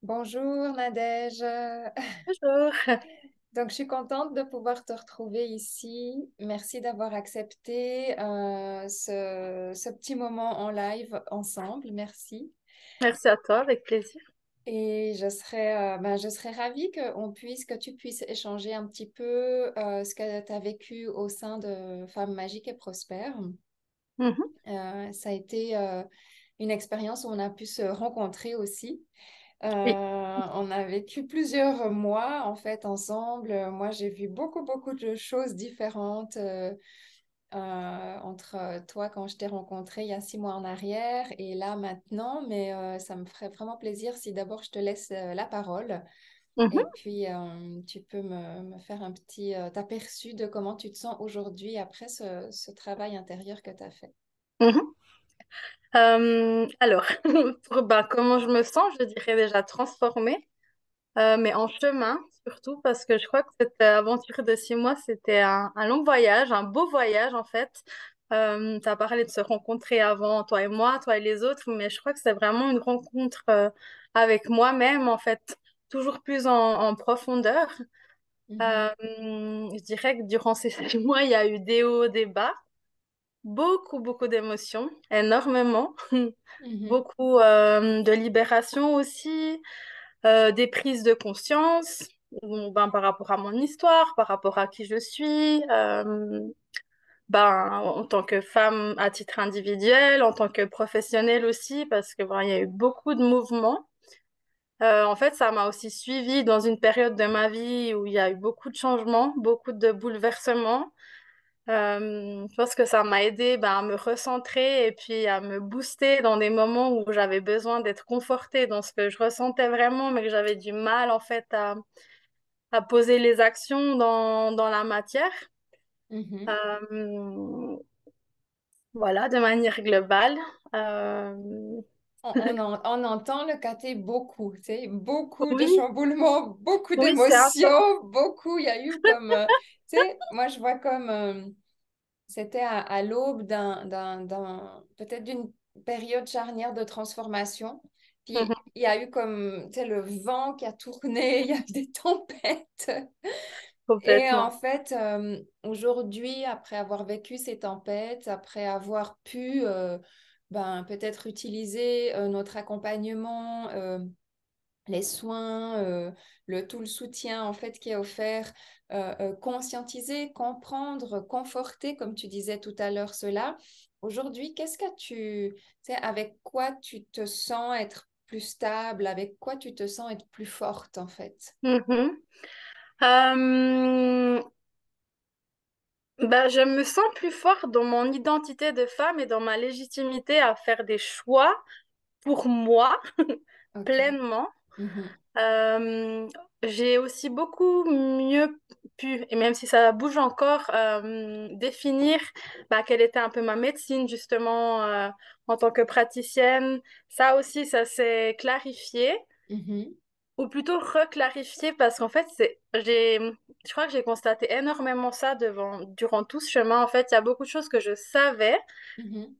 Bonjour Nadège. Bonjour. Donc, je suis contente de pouvoir te retrouver ici. Merci d'avoir accepté ce petit moment en live ensemble. Merci. Merci à toi, avec plaisir. Et je serais ravie que tu puisses échanger un petit peu ce que tu as vécu au sein de Femmes Magiques et Prospères. Mhm. Ça a été une expérience où on a pu se rencontrer aussi. Oui. On a vécu plusieurs mois en fait ensemble. Moi, j'ai vu beaucoup de choses différentes entre toi quand je t'ai rencontré il y a 6 mois en arrière et là maintenant. Mais ça me ferait vraiment plaisir si d'abord je te laisse la parole et Mhm. puis tu peux me faire un petit aperçu de comment tu te sens aujourd'hui après ce travail intérieur que tu as fait. Mhm. Alors, comment je me sens, je dirais déjà transformée, mais en chemin surtout, parce que je crois que cette aventure de 6 mois, c'était un long voyage, un beau voyage en fait. Tu as parlé de se rencontrer avant, toi et moi, toi et les autres, mais je crois que c'est vraiment une rencontre avec moi-même en fait, toujours plus en profondeur. Mhm, Je dirais que durant ces 6 mois, il y a eu des hauts, des bas, beaucoup d'émotions, énormément, mhm, beaucoup de libération aussi, des prises de conscience, par rapport à mon histoire, par rapport à qui je suis, en tant que femme à titre individuel, en tant que professionnelle aussi, parce que il y a eu beaucoup de mouvements. En fait, ça m'a aussi suivie dans une période de ma vie où il y a eu beaucoup de changements, beaucoup de bouleversements. Je pense que ça m'a aidé à me recentrer et puis à me booster dans des moments où j'avais besoin d'être confortée dans ce que je ressentais vraiment, mais que j'avais du mal en fait à poser les actions dans la matière. mhm. Euh, voilà, de manière globale. Euh, On entend le côté beaucoup, tu sais, beaucoup de oui, chamboulements, beaucoup oui, c'est intense. d'émotions, beaucoup. Il y a eu comme, tu sais, moi je vois comme c'était à l'aube peut-être d'une période charnière de transformation. Puis Mhm, il y a eu comme, tu sais, le vent qui a tourné, il y a eu des tempêtes. Et en complètement. fait, aujourd'hui, après avoir vécu ces tempêtes, après avoir pu peut-être utiliser notre accompagnement, les soins, tout le soutien en fait qui est offert, conscientiser, comprendre, conforter, comme tu disais tout à l'heure, cela. Aujourd'hui, qu'est-ce que tu sais, avec quoi tu te sens être plus stable, avec quoi tu te sens être plus forte en fait? Mhm. Je me sens plus fort dans mon identité de femme et dans ma légitimité à faire des choix pour moi Ok. pleinement. Mhm. Euh, j'ai aussi beaucoup mieux pu, et même si ça bouge encore, définir quelle était un peu ma médecine justement en tant que praticienne. Ça aussi, ça s'est clarifié. Mhm. Ou plutôt reclarifier parce qu'en fait, je crois que j'ai constaté énormément ça durant tout ce chemin. En fait, il y a beaucoup de choses que je savais, Mhm.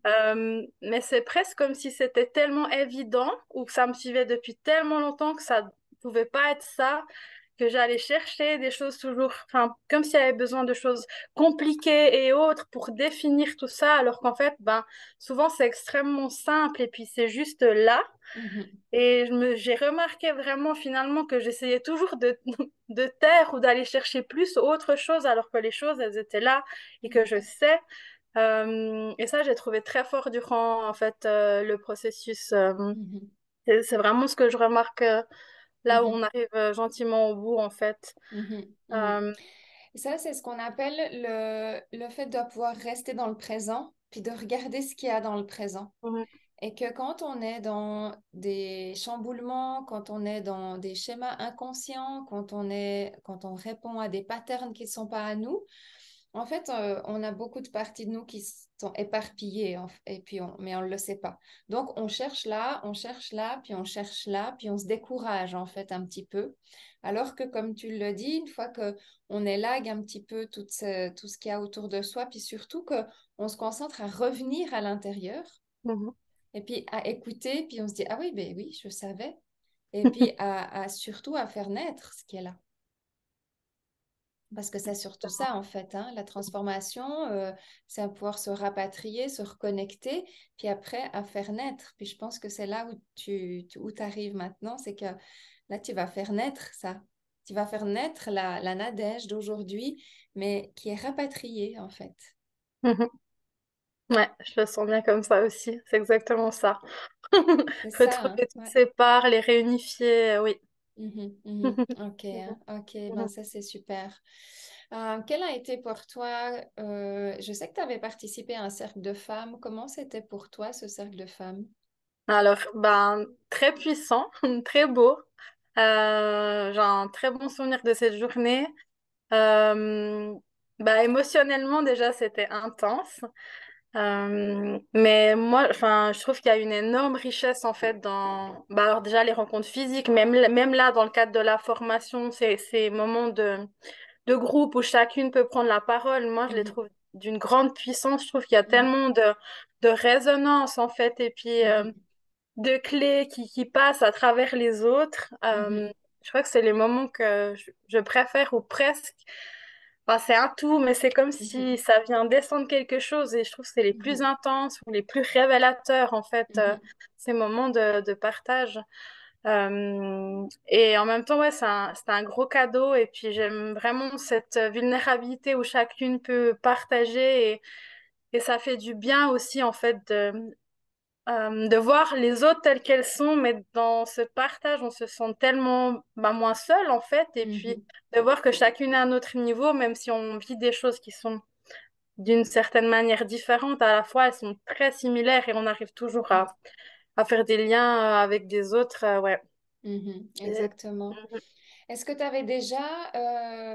mais c'est presque comme si c'était tellement évident ou que ça me suivait depuis tellement longtemps que ça pouvait pas être ça, que j'allais chercher des choses toujours, enfin, comme s'il y avait besoin de choses compliquées et autres pour définir tout ça, alors qu'en fait, souvent c'est extrêmement simple et puis c'est juste là. Mhm. Et j'ai remarqué vraiment finalement que j'essayais toujours de taire ou d'aller chercher plus autre chose alors que les choses, elles étaient là et que je Mhm. sais. Et ça, j'ai trouvé très fort durant en fait le processus. Mhm. C'est vraiment ce que je remarque là où on Mhm. arrive gentiment au bout en fait. Mhm. Mhm. Euh, Ça, c'est ce qu'on appelle le fait de pouvoir rester dans le présent, puis de regarder ce qu'il y a dans le présent. mhm, Et que quand on est dans des chamboulements, quand on est dans des schémas inconscients, quand on répond à des patterns qui ne sont pas à nous, en fait, on a beaucoup de parties de nous qui sont éparpillées, et puis mais on ne le sait pas. Donc, on cherche là, puis on cherche là, puis on se décourage, en fait, un petit peu. Alors que, comme tu le dis, une fois que on élague un petit peu tout ce qu'il y a autour de soi, puis surtout que on se concentre à revenir à l'intérieur, mhm, et puis à écouter, puis on se dit, ah oui, ben oui, je savais. et puis surtout à faire naître ce qui est là. Parce que c'est surtout ça, en fait, hein, la transformation, c'est à pouvoir se rapatrier, se reconnecter, puis après à faire naître. Puis je pense que c'est là où où arrives maintenant, c'est que là, tu vas faire naître ça. Tu vas faire naître la Nadège d'aujourd'hui, mais qui est rapatriée, en fait. Mhm. Ouais, je le sens bien comme ça aussi. C'est exactement ça. C'est ça, hein, Retrouver toutes ouais. ces parts, les réunifier, oui. Mhm, mhm. Ok, hein, ok, ben ça c'est super. Quel a été pour toi, je sais que tu avais participé à un cercle de femmes, comment c'était pour toi ce cercle de femmes? Alors, ben, très puissant, très beau. J'ai un très bon souvenir de cette journée. Euh, Bah, émotionnellement, déjà, c'était intense. Mais moi, enfin, je trouve qu'il y a une énorme richesse, en fait, dans, bah, alors déjà, les rencontres physiques, même là, dans le cadre de la formation, ces moments de groupe où chacune peut prendre la parole, moi, je les Mhm, trouve d'une grande puissance. Je trouve qu'il y a mhm, tellement de résonance, en fait, et puis mhm, de clés qui passent à travers les autres. mhm, Je crois que c'est les moments que je préfère ou presque. Enfin, c'est un tout, mais c'est comme mhm, si ça vient descendre quelque chose et je trouve que c'est les plus mhm, intenses ou les plus révélateurs, en fait, mhm, ces moments de partage. Et en même temps, ouais, c'est un gros cadeau et puis j'aime vraiment cette vulnérabilité où chacune peut partager et ça fait du bien aussi, en fait, de voir les autres telles qu'elles sont, mais dans ce partage, on se sent tellement bah, moins seul en fait, et puis mhm, de voir que chacune a un autre niveau, même si on vit des choses qui sont d'une certaine manière différentes, à la fois elles sont très similaires et on arrive toujours mhm, à faire des liens avec des autres, ouais. mhm, Et- exactement. Mhm. Est-ce que tu avais déjà,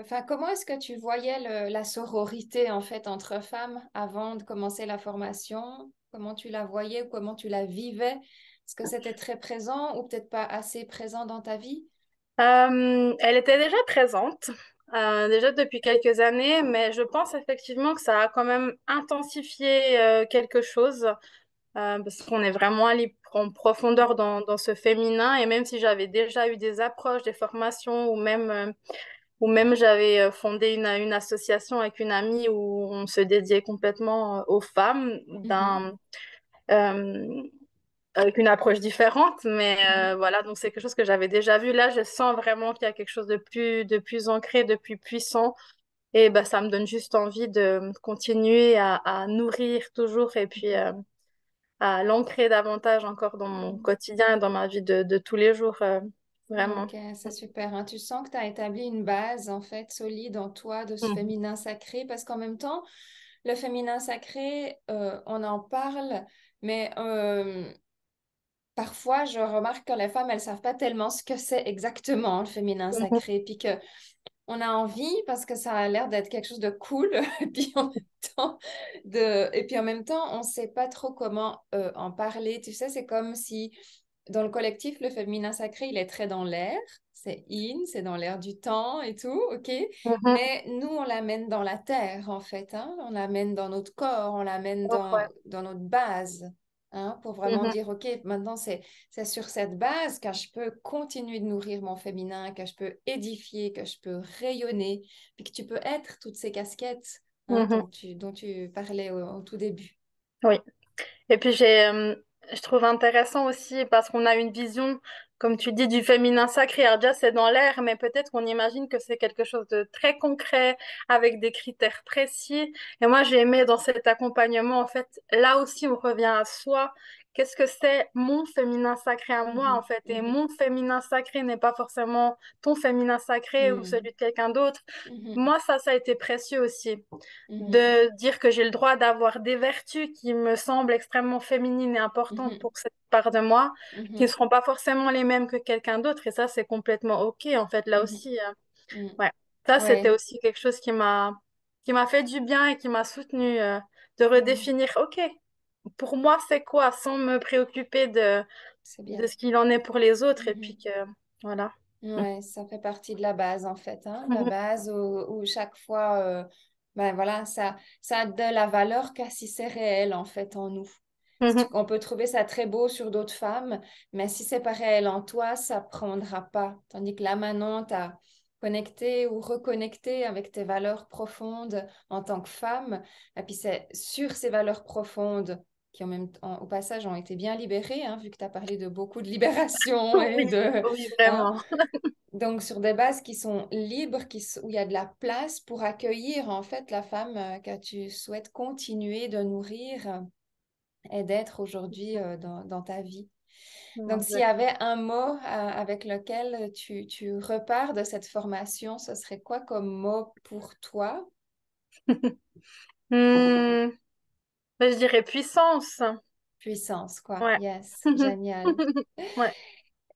enfin, comment est-ce que tu voyais la sororité en fait entre femmes avant de commencer la formation? Comment tu la voyais ou comment tu la vivais? Est-ce que c'était très présent ou peut-être pas assez présent dans ta vie? Elle était déjà présente, déjà depuis quelques années, mais je pense effectivement que ça a quand même intensifié quelque chose. Parce qu'on est vraiment allé en profondeur dans ce féminin et même si j'avais déjà eu des approches, des formations ou même j'avais fondé une association avec une amie où on se dédiait complètement aux femmes Mhm, euh, avec une approche différente, mais mhm, voilà, donc c'est quelque chose que j'avais déjà vu. Là, je sens vraiment qu'il y a quelque chose de plus ancré, de plus puissant et bah, ça me donne juste envie de continuer à nourrir toujours et puis à l'ancrer davantage encore dans mon mhm. quotidien et dans ma vie de tous les jours, vraiment. Ok, c'est super, hein. Tu sens que tu as établi une base en fait solide en toi de ce Mhm. féminin sacré parce qu'en même temps, le féminin sacré, on en parle, mais parfois, je remarque que les femmes, elles savent pas tellement ce que c'est exactement le féminin Mhm. sacré, puis que on a envie parce que ça a l'air d'être quelque chose de cool, et puis en même temps et puis en même temps, on sait pas trop comment en parler. Tu sais, c'est comme si dans le collectif, le féminin sacré, il est très dans l'air, c'est in, c'est dans l'air du temps et tout, ok. Mhm. Mais nous, on l'amène dans la terre en fait, hein. On l'amène dans notre corps, on l'amène Oh, ouais. dans notre base. Hein, pour vraiment Mhm. dire, OK, maintenant c'est sur cette base que je peux continuer de nourrir mon féminin, que je peux édifier, que je peux rayonner, puis que tu peux être toutes ces casquettes hein, Mhm. dont tu parlais au tout début. Oui. Et puis je trouve intéressant aussi parce qu'on a une vision, comme tu dis, du féminin sacré. Alors déjà, c'est dans l'air, mais peut-être qu'on imagine que c'est quelque chose de très concret, avec des critères précis. Et moi, j'ai aimé dans cet accompagnement, en fait, là aussi, on revient à soi. Qu'est-ce que c'est mon féminin sacré à moi, en Mhm, fait? Et mhm, mon féminin sacré n'est pas forcément ton féminin sacré ou celui de quelqu'un d'autre. mhm, Moi, ça a été précieux aussi mhm, de dire que j'ai le droit d'avoir des vertus qui me semblent extrêmement féminines et importantes mhm, pour cette part de moi, qui ne mhm, seront pas forcément les mêmes que quelqu'un d'autre. Et ça, c'est complètement OK, en fait, là mhm, aussi. mhm. Ouais. Ça, c'était Ouais. aussi quelque chose qui m'a fait du bien et qui m'a soutenue de Mhm, redéfinir, OK, pour moi, c'est quoi, sans me préoccuper c'est de bien. ce qu'il en est pour les autres. Et puis Mhm. que, voilà. Ouais, ça fait partie de la base en fait, hein. La base où chaque fois, ben voilà, ça a de la valeur qu'à si c'est réel en fait en nous. Mhm. On peut trouver ça très beau sur d'autres femmes, mais si c'est pas réel en toi, ça prendra pas. Tandis que là, maintenant, tu as connecté ou reconnecté avec tes valeurs profondes en tant que femme. Et puis c'est sur ces valeurs profondes qui, au passage, ont été bien libérées, hein, vu que tu as parlé de beaucoup de libération et Oui, de... oui, hein. vraiment. Donc, sur des bases qui sont libres, où il y a de la place pour accueillir, en fait, la femme que tu souhaites continuer de nourrir et d'être aujourd'hui dans ta vie. Donc, s'il y Exact. avait un mot avec lequel tu repars de cette formation, ce serait quoi comme mot pour toi? Hmm, ben, je dirais puissance. Puissance, quoi. Ouais. Yes, génial. Ouais.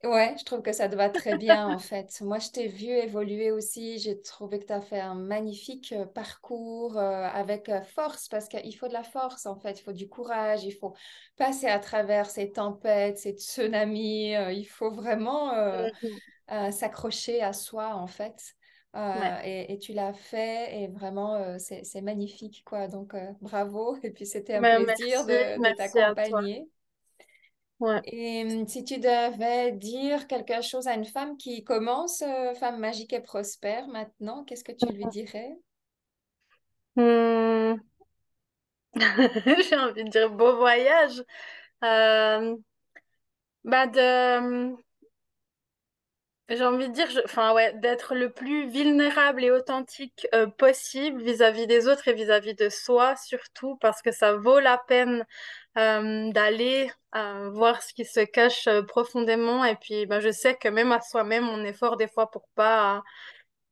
Ouais, je trouve que ça te va très bien en fait. Moi, je t'ai vu évoluer aussi. J'ai trouvé que tu as fait un magnifique parcours avec force parce qu'il faut de la force en fait. Il faut du courage. Il faut passer à travers ces tempêtes, ces tsunamis. Il faut vraiment Mhm. s'accrocher à soi en fait. Ouais. Et tu l'as fait et vraiment c'est magnifique quoi. Donc bravo. Et puis c'était un Ben, plaisir merci, de merci à toi. t'accompagner. Ouais. Et si tu devais dire quelque chose à une femme qui commence, femme magique et prospère maintenant, qu'est-ce que tu lui dirais? Hmm. J'ai envie de dire beau voyage. Euh, bah de, j'ai envie de dire, enfin ouais, d'être le plus vulnérable et authentique possible vis-à-vis des autres et vis-à-vis de soi surtout, parce que ça vaut la peine d'aller voir ce qui se cache profondément. Et puis, bah, je sais que même à soi-même, on est fort des fois pour pas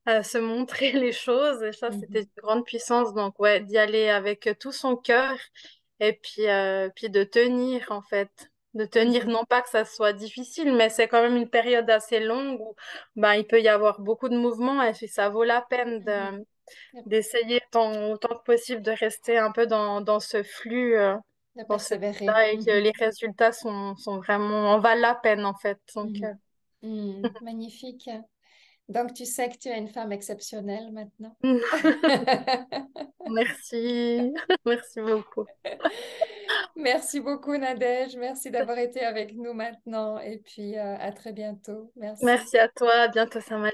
se montrer les choses. Et ça, c'était Mhm, une grande puissance. Donc, ouais, d'y aller avec tout son cœur et puis de tenir, en fait. De tenir, mhm, non pas que ça soit difficile, mais c'est quand même une période assez longue où ben, il peut y avoir beaucoup de mouvements et puis ça vaut la peine mhm. d'essayer autant que possible de rester un peu dans ce flux, De dans ce persévérer. état et que Mhm, les résultats sont vraiment, en valent la peine, en fait. Donc, mhm. Magnifique. Donc tu sais que tu es une femme exceptionnelle maintenant. merci, merci beaucoup. Merci beaucoup Nadège, merci d'avoir été avec nous maintenant et puis à très bientôt. Merci. Merci à toi, à bientôt, Samuel.